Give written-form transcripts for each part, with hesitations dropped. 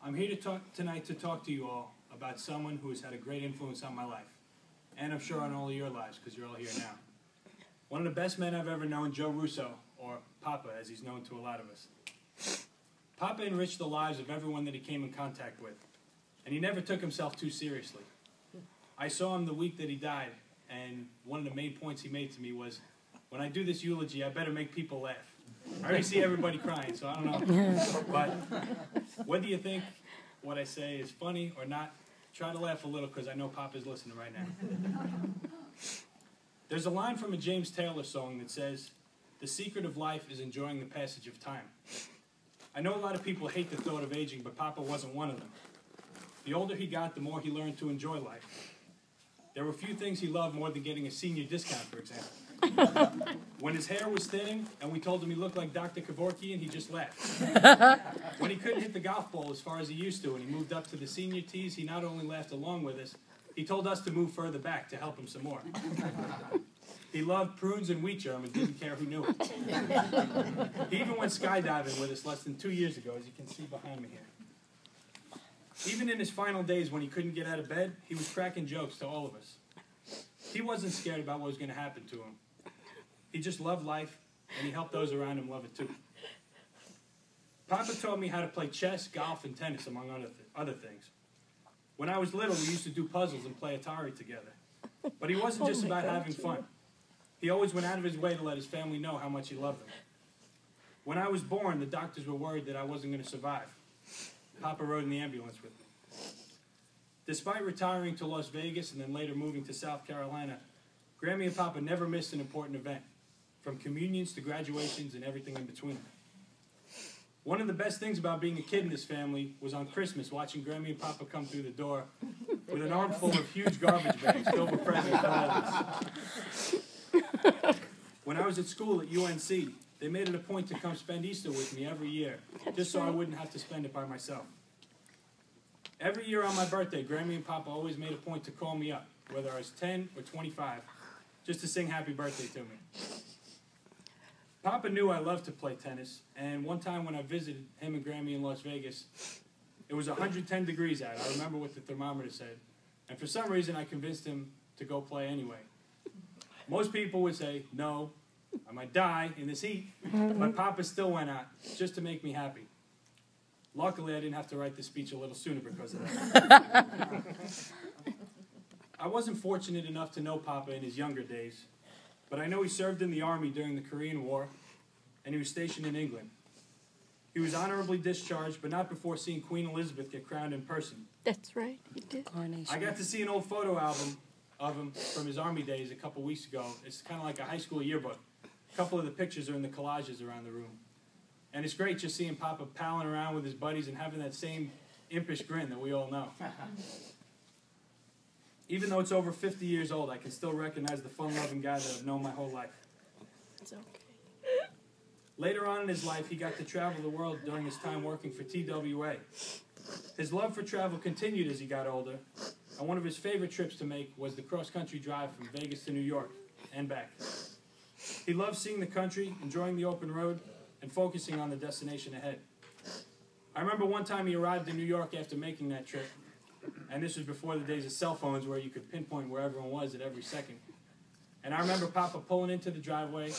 I'm here tonight to talk to you all about someone who has had a great influence on my life, and I'm sure on all of your lives, because you're all here now. One of the best men I've ever known, Joe Russo, or Papa, as he's known to a lot of us. Papa enriched the lives of everyone that he came in contact with, and he never took himself too seriously. I saw him the week that he died, and one of the main points he made to me was, when I do this eulogy, I better make people laugh. I already see everybody crying, so I don't know. But whether you think what I say is funny or not, try to laugh a little, because I know Papa's listening right now. There's a line from a James Taylor song that says, "The secret of life is enjoying the passage of time." I know a lot of people hate the thought of aging, but Papa wasn't one of them. The older he got, the more he learned to enjoy life. There were few things he loved more than getting a senior discount, for example. When his hair was thinning and we told him he looked like Dr. Kevorkian, he just laughed. When he couldn't hit the golf ball as far as he used to and he moved up to the senior tees, he not only laughed along with us, he told us to move further back to help him some more. He loved prunes and wheat germ and didn't care who knew it. He even went skydiving with us less than 2 years ago, as you can see behind me here. Even in his final days when he couldn't get out of bed, he was cracking jokes to all of us. He wasn't scared about what was going to happen to him. He just loved life, and he helped those around him love it too. Papa taught me how to play chess, golf, and tennis, among other things. When I was little, we used to do puzzles and play Atari together. But he wasn't just about having fun. He always went out of his way to let his family know how much he loved them. When I was born, the doctors were worried that I wasn't going to survive. Papa rode in the ambulance with me. Despite retiring to Las Vegas and then later moving to South Carolina, Grammy and Papa never missed an important event, from communions to graduations and everything in between. One of the best things about being a kid in this family was on Christmas watching Grammy and Papa come through the door with an armful of huge garbage bags filled with presents for all of us. When I was at school at UNC, they made it a point to come spend Easter with me every year, just so I wouldn't have to spend it by myself. Every year on my birthday, Grammy and Papa always made a point to call me up, whether I was 10 or 25, just to sing happy birthday to me. Papa knew I loved to play tennis, and one time when I visited him and Grammy in Las Vegas, it was 110 degrees out. I remember what the thermometer said, and for some reason I convinced him to go play anyway. Most people would say, no, I might die in this heat, but Papa still went out, just to make me happy. Luckily, I didn't have to write this speech a little sooner because of that. I wasn't fortunate enough to know Papa in his younger days, but I know he served in the Army during the Korean War, and he was stationed in England. He was honorably discharged, but not before seeing Queen Elizabeth get crowned in person. That's right, he did. I got to see an old photo album of him from his Army days a couple weeks ago. It's kind of like a high school yearbook. A couple of the pictures are in the collages around the room. And it's great just seeing Papa palling around with his buddies and having that same impish grin that we all know. Even though it's over 50 years old, I can still recognize the fun-loving guy that I've known my whole life. It's okay. Later on in his life, he got to travel the world during his time working for TWA. His love for travel continued as he got older, and one of his favorite trips to make was the cross-country drive from Vegas to New York and back. He loved seeing the country, enjoying the open road, and focusing on the destination ahead. I remember one time he arrived in New York after making that trip, and this was before the days of cell phones where you could pinpoint where everyone was at every second. And I remember Papa pulling into the driveway,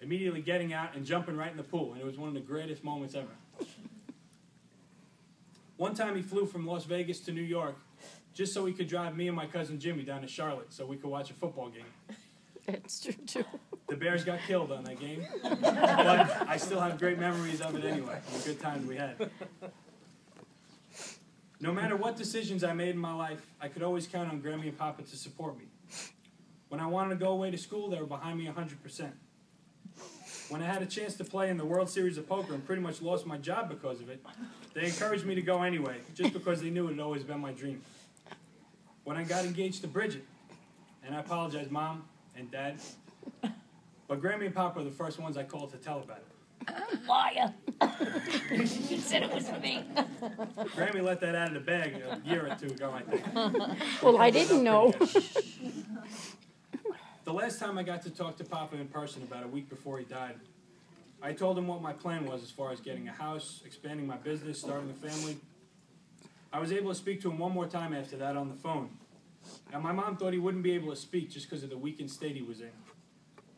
immediately getting out and jumping right in the pool, and it was one of the greatest moments ever. One time he flew from Las Vegas to New York just so he could drive me and my cousin Jimmy down to Charlotte so we could watch a football game. That's true, too. The Bears got killed on that game, but I still have great memories of it anyway, the good times we had. No matter what decisions I made in my life, I could always count on Grammy and Papa to support me. When I wanted to go away to school, they were behind me 100%. When I had a chance to play in the World Series of Poker and pretty much lost my job because of it, they encouraged me to go anyway, just because they knew it had always been my dream. When I got engaged to Bridget, and I apologize, Mom and Dad, but Grammy and Papa are the first ones I called to tell about it. Liar. You said it was me. Grammy let that out of the bag a year or two ago, I think. Well, I didn't know. The last time I got to talk to Papa in person, about a week before he died, I told him what my plan was as far as getting a house, expanding my business, starting a family, I was able to speak to him one more time after that on the phone. And my mom thought he wouldn't be able to speak just because of the weakened state he was in.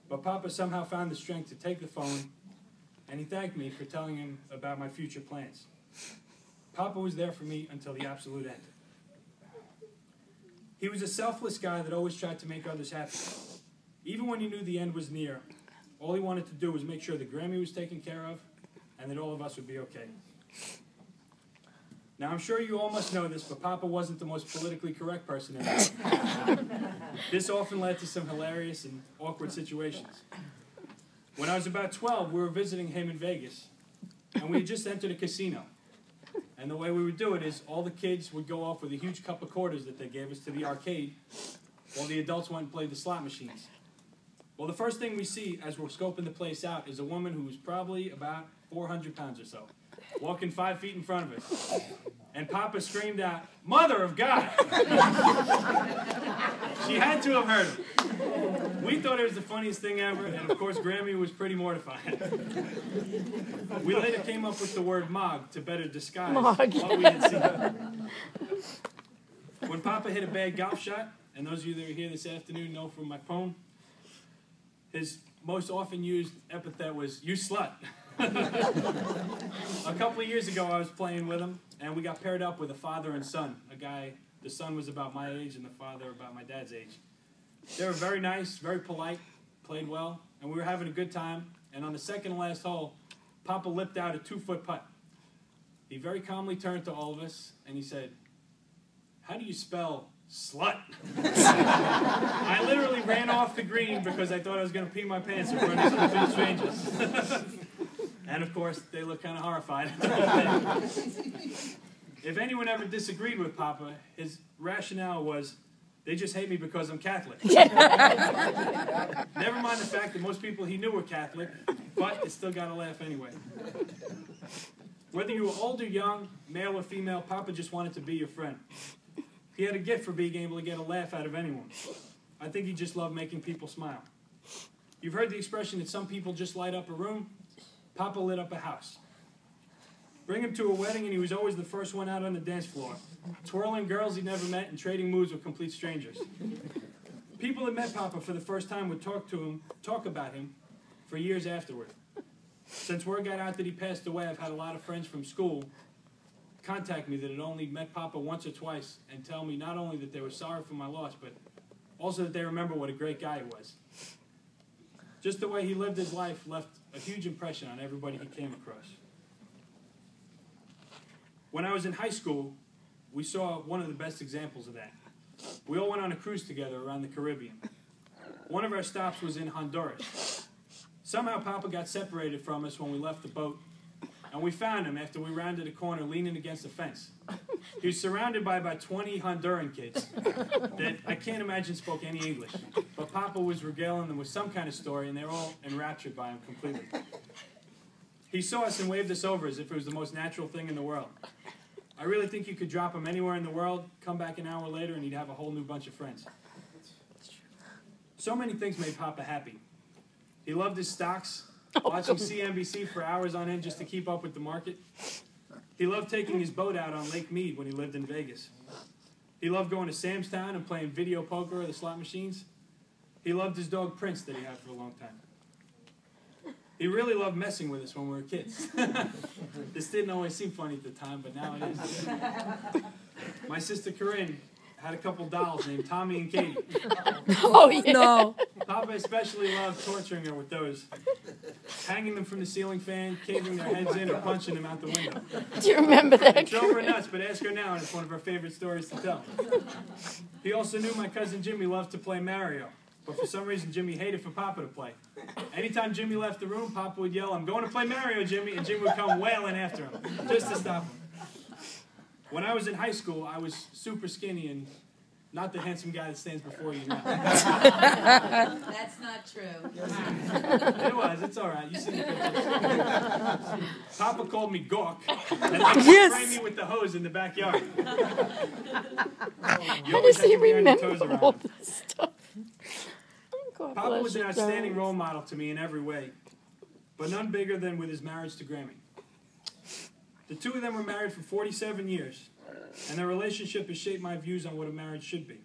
But Papa somehow found the strength to take the phone, and he thanked me for telling him about my future plans. Papa was there for me until the absolute end. He was a selfless guy that always tried to make others happy. Even when he knew the end was near, all he wanted to do was make sure that Grammy was taken care of and that all of us would be okay. Now, I'm sure you all must know this, but Papa wasn't the most politically correct person in the world. This often led to some hilarious and awkward situations. When I was about 12, we were visiting him in Vegas, and we had just entered a casino. And the way we would do it is all the kids would go off with a huge cup of quarters that they gave us to the arcade, while the adults went and played the slot machines. Well, the first thing we see as we're scoping the place out is a woman who was probably about 400 pounds or so, walking 5 feet in front of us. And Papa screamed out, "Mother of God!" She had to have heard him. We thought it was the funniest thing ever, and of course Grammy was pretty mortified. We later came up with the word "mog" to better disguise what we had seen. When Papa hit a bad golf shot, and those of you that are here this afternoon know from my poem, his most often used epithet was, "You slut." A couple of years ago, I was playing with him, and we got paired up with a father and son. The son was about my age, and the father about my dad's age. They were very nice, very polite, played well, and we were having a good time. And on the second and last hole, Papa lipped out a 2-foot putt. He very calmly turned to all of us, and he said, "How do you spell slut?" I literally ran off the green because I thought I was going to pee my pants in front of some complete strangers. And of course, they looked kind of horrified. If anyone ever disagreed with Papa, his rationale was, they just hate me because I'm Catholic. Never mind the fact that most people he knew were Catholic, but it still got a laugh anyway. Whether you were old or young, male or female, Papa just wanted to be your friend. He had a gift for being able to get a laugh out of anyone. I think he just loved making people smile. You've heard the expression that some people just light up a room. Papa lit up a house. Bring him to a wedding, and he was always the first one out on the dance floor, twirling girls he'd never met and trading moves with complete strangers. People that met Papa for the first time would talk about him for years afterward. Since word got out that he passed away, I've had a lot of friends from school contact me that had only met Papa once or twice and tell me not only that they were sorry for my loss, but also that they remember what a great guy he was. Just the way he lived his life left a huge impression on everybody he came across. When I was in high school, we saw one of the best examples of that. We all went on a cruise together around the Caribbean. One of our stops was in Honduras. Somehow Papa got separated from us when we left the boat, and we found him after we rounded a corner leaning against a fence. He was surrounded by about 20 Honduran kids that I can't imagine spoke any English. But Papa was regaling them with some kind of story, and they were all enraptured by him completely. He saw us and waved us over as if it was the most natural thing in the world. I really think you could drop him anywhere in the world, come back an hour later, and he'd have a whole new bunch of friends. So many things made Papa happy. He loved his stocks, watching CNBC for hours on end just to keep up with the market. He loved taking his boat out on Lake Mead when he lived in Vegas. He loved going to Sam's Town and playing video poker or the slot machines. He loved his dog Prince that he had for a long time. He really loved messing with us when we were kids. This didn't always seem funny at the time, but now it is. My sister Corinne had a couple dolls named Tommy and Katie. Oh, yeah. No. Papa especially loved torturing her with those. Hanging them from the ceiling fan, caving their heads in, or punching them out the window. Do you remember that? It drove her nuts, but ask her now, and it's one of her favorite stories to tell. He also knew my cousin Jimmy loved to play Mario, but for some reason Jimmy hated for Papa to play. Anytime Jimmy left the room, Papa would yell, "I'm going to play Mario, Jimmy," and Jimmy would come wailing after him, just to stop him. When I was in high school, I was super skinny and not the handsome guy that stands before you now. That's not true. It was. It's all right. You see the pictures. Papa called me Gawk and liked to spray me with the hose in the backyard. How does he remember all this stuff? God Papa was an you, outstanding guys. role model to me in every way, but none bigger than with his marriage to Grammy. The two of them were married for 47 years, and their relationship has shaped my views on what a marriage should be.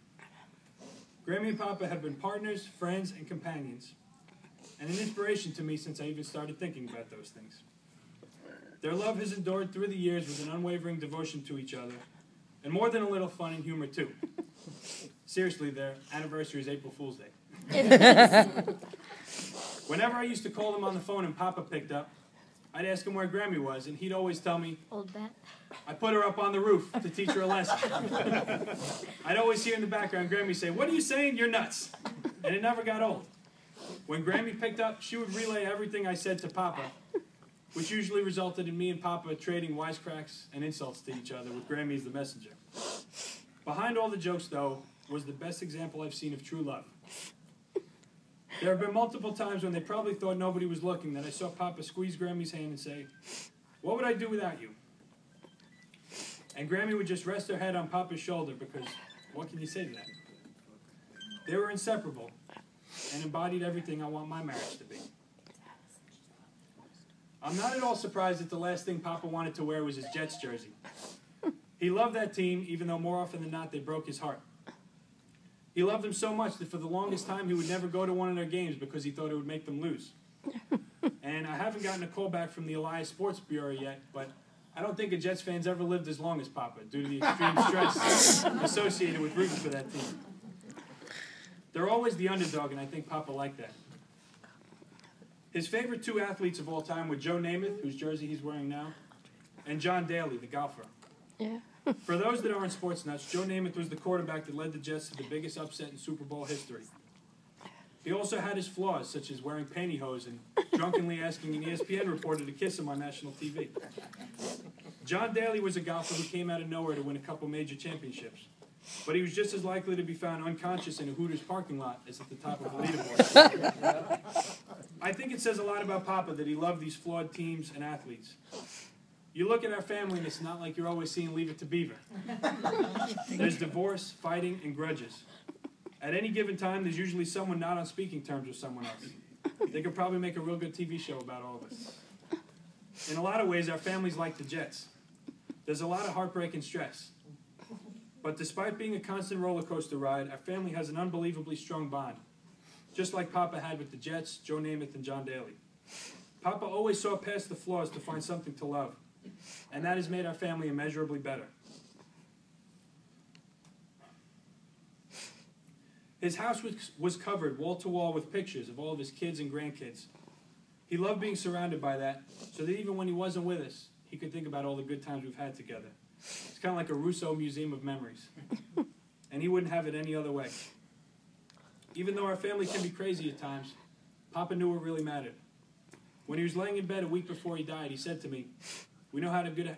Grammy and Papa have been partners, friends, and companions, and an inspiration to me since I even started thinking about those things. Their love has endured through the years with an unwavering devotion to each other, and more than a little fun and humor, too. Seriously, their anniversary is April Fool's Day. Whenever I used to call them on the phone and Papa picked up, I'd ask him where Grammy was, and he'd always tell me, Old bat. I put her up on the roof to teach her a lesson. I'd always hear in the background Grammy say, "What are you saying? You're nuts." And it never got old. When Grammy picked up, she would relay everything I said to Papa, which usually resulted in me and Papa trading wisecracks and insults to each other, with Grammy as the messenger. Behind all the jokes, though, was the best example I've seen of true love. There have been multiple times when they probably thought nobody was looking that I saw Papa squeeze Grammy's hand and say, "What would I do without you?" And Grammy would just rest her head on Papa's shoulder because, what can you say to that? They were inseparable and embodied everything I want my marriage to be. I'm not at all surprised that the last thing Papa wanted to wear was his Jets jersey. He loved that team, even though more often than not they broke his heart. He loved them so much that for the longest time he would never go to one of their games because he thought it would make them lose. And I haven't gotten a call back from the Elias Sports Bureau yet, but I don't think a Jets fan's ever lived as long as Papa due to the extreme stress associated with rooting for that team. They're always the underdog, and I think Papa liked that. His favorite two athletes of all time were Joe Namath, whose jersey he's wearing now, and John Daly, the golfer. Yeah. For those that aren't sports nuts, Joe Namath was the quarterback that led the Jets to the biggest upset in Super Bowl history. He also had his flaws, such as wearing pantyhose and drunkenly asking an ESPN reporter to kiss him on national TV. John Daly was a golfer who came out of nowhere to win a couple major championships, but he was just as likely to be found unconscious in a Hooters parking lot as at the top of a leaderboard. I think it says a lot about Papa that he loved these flawed teams and athletes. You look at our family and it's not like you're always seeing Leave It to Beaver. There's divorce, fighting, and grudges. At any given time, there's usually someone not on speaking terms with someone else. They could probably make a real good TV show about all of us. In a lot of ways, our family's like the Jets. There's a lot of heartbreak and stress. But despite being a constant roller coaster ride, our family has an unbelievably strong bond. Just like Papa had with the Jets, Joe Namath, and John Daly. Papa always saw past the flaws to find something to love. And that has made our family immeasurably better. His house was covered wall to wall with pictures of all of his kids and grandkids. He loved being surrounded by that, so that even when he wasn't with us, he could think about all the good times we've had together. It's kind of like a Rousseau museum of memories. And he wouldn't have it any other way. Even though our family can be crazy at times, Papa knew what really mattered. When he was laying in bed a week before he died, he said to me, "We know how to good."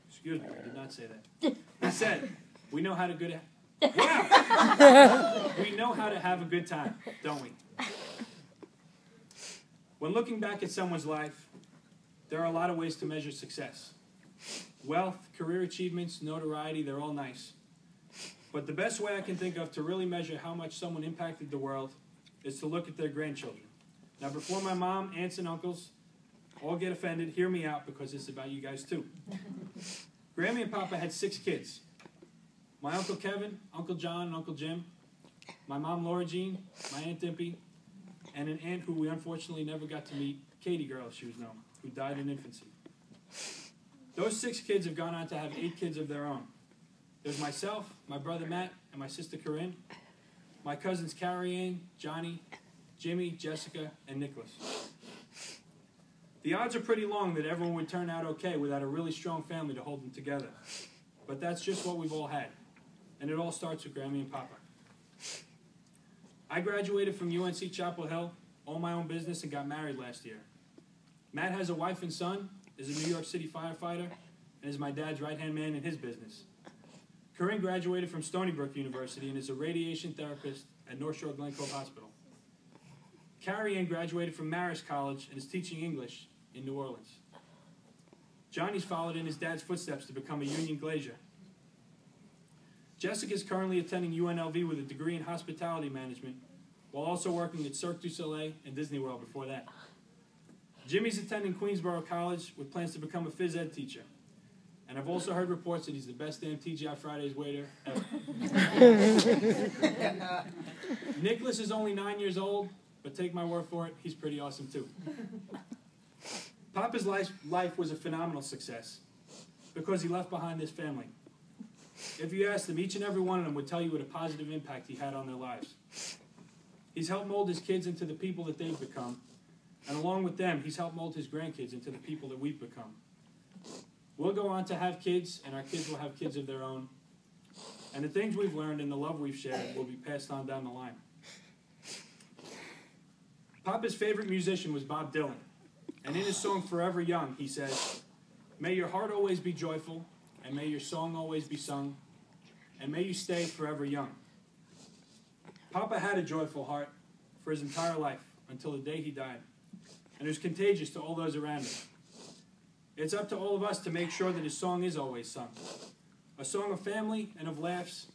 Excuse me, I did not say that. He said, "We know how to good." Wow! We know how to have a good time, don't we? When looking back at someone's life, there are a lot of ways to measure success. Wealth, career achievements, notoriety, they're all nice. But the best way I can think of to really measure how much someone impacted the world is to look at their grandchildren. Now, before my mom, aunts, and uncles all get offended, hear me out because it's about you guys too. Grammy and Papa had 6 kids. My Uncle Kevin, Uncle John, and Uncle Jim, my mom Laura Jean, my Aunt Dimpy, and an aunt who we unfortunately never got to meet, Katie Girl, she was known, who died in infancy. Those 6 kids have gone on to have 8 kids of their own. There's myself, my brother Matt, and my sister Corinne, my cousins Carrie Ann, Johnny, Jimmy, Jessica, and Nicholas. The odds are pretty long that everyone would turn out okay without a really strong family to hold them together. But that's just what we've all had. And it all starts with Grammy and Papa. I graduated from UNC Chapel Hill, owned my own business, and got married last year. Matt has a wife and son, is a New York City firefighter, and is my dad's right-hand man in his business. Corinne graduated from Stony Brook University and is a radiation therapist at North Shore Glen Cove Hospital. Carrie Ann graduated from Marist College and is teaching English in New Orleans. Johnny's followed in his dad's footsteps to become a union glazier. Jessica is currently attending UNLV with a degree in hospitality management, while also working at Cirque du Soleil and Disney World before that. Jimmy's attending Queensborough College with plans to become a phys ed teacher. And I've also heard reports that he's the best damn TGI Fridays waiter ever. Nicholas is only 9 years old, but take my word for it, he's pretty awesome too. Papa's life was a phenomenal success because he left behind this family. If you asked them, each and every one of them would tell you what a positive impact he had on their lives. He's helped mold his kids into the people that they've become, and along with them, he's helped mold his grandkids into the people that we've become. We'll go on to have kids, and our kids will have kids of their own. And the things we've learned and the love we've shared will be passed on down the line. Papa's favorite musician was Bob Dylan. And in his song Forever Young, he says, "May your heart always be joyful, and may your song always be sung, and may you stay forever young." Papa had a joyful heart for his entire life until the day he died. And it was contagious to all those around him. It's up to all of us to make sure that his song is always sung. A song of family and of laughs,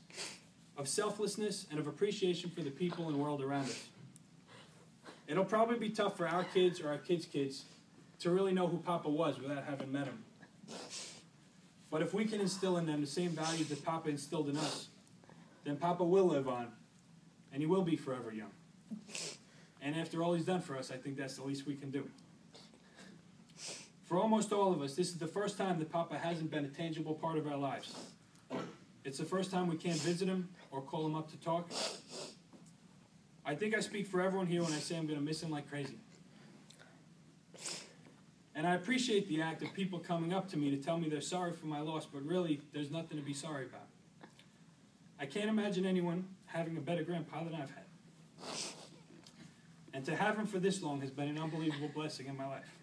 of selflessness and of appreciation for the people and world around us. It'll probably be tough for our kids or our kids' kids to really know who Papa was without having met him. But if we can instill in them the same values that Papa instilled in us, then Papa will live on, and he will be forever young. And after all he's done for us, I think that's the least we can do. For almost all of us, this is the first time that Papa hasn't been a tangible part of our lives. It's the first time we can't visit him or call him up to talk. I think I speak for everyone here when I say I'm going to miss him like crazy. And I appreciate the act of people coming up to me to tell me they're sorry for my loss, but really, there's nothing to be sorry about. I can't imagine anyone having a better grandpa than I've had. And to have him for this long has been an unbelievable blessing in my life.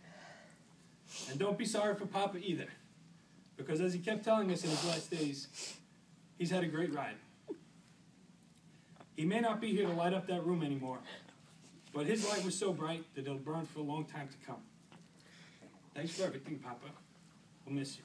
And don't be sorry for Papa either, because as he kept telling us in his last days, he's had a great ride. He may not be here to light up that room anymore, but his light was so bright that it'll burn for a long time to come. Thanks for everything, Papa. We'll miss you.